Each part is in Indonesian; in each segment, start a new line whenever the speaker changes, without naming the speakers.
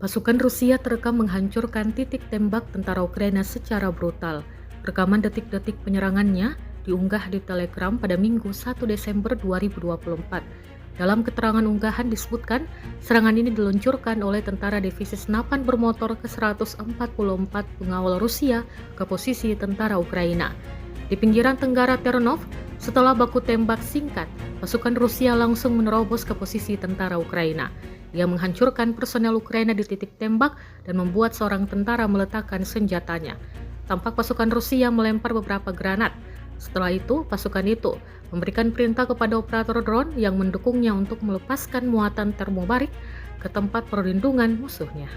Pasukan Rusia terekam menghancurkan titik tembak tentara Ukraina secara brutal. Rekaman detik-detik penyerangannya diunggah di Telegram pada Minggu 1 Desember 2024. Dalam keterangan unggahan disebutkan, serangan ini diluncurkan oleh tentara divisi senapan bermotor ke-144 pengawal Rusia ke posisi tentara Ukraina. Di pinggiran tenggara Ternov, setelah baku tembak singkat, pasukan Rusia langsung menerobos ke posisi tentara Ukraina. Ia menghancurkan personel Ukraina di titik tembak dan membuat seorang tentara meletakkan senjatanya. Tampak pasukan Rusia melempar beberapa granat. Setelah itu, pasukan itu memberikan perintah kepada operator drone yang mendukungnya untuk melepaskan muatan termobarik ke tempat perlindungan musuhnya.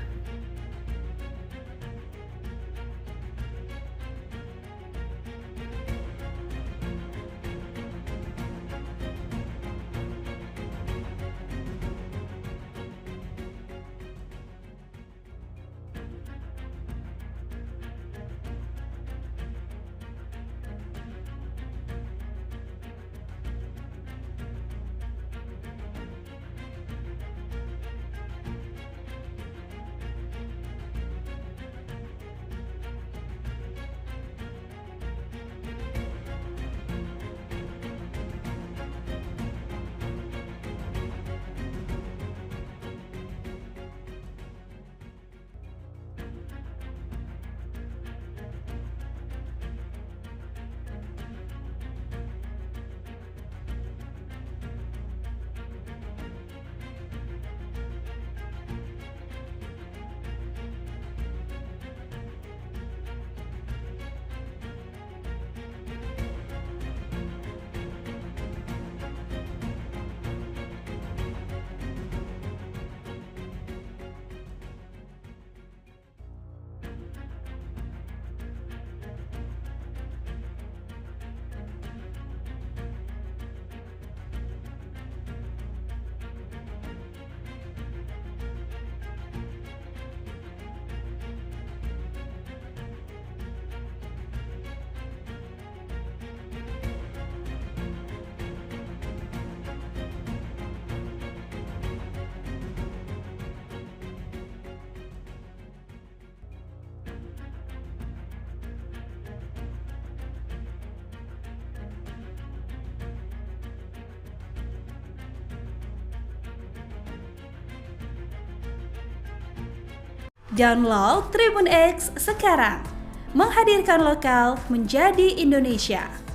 Download Tribun X sekarang, menghadirkan lokal menjadi Indonesia.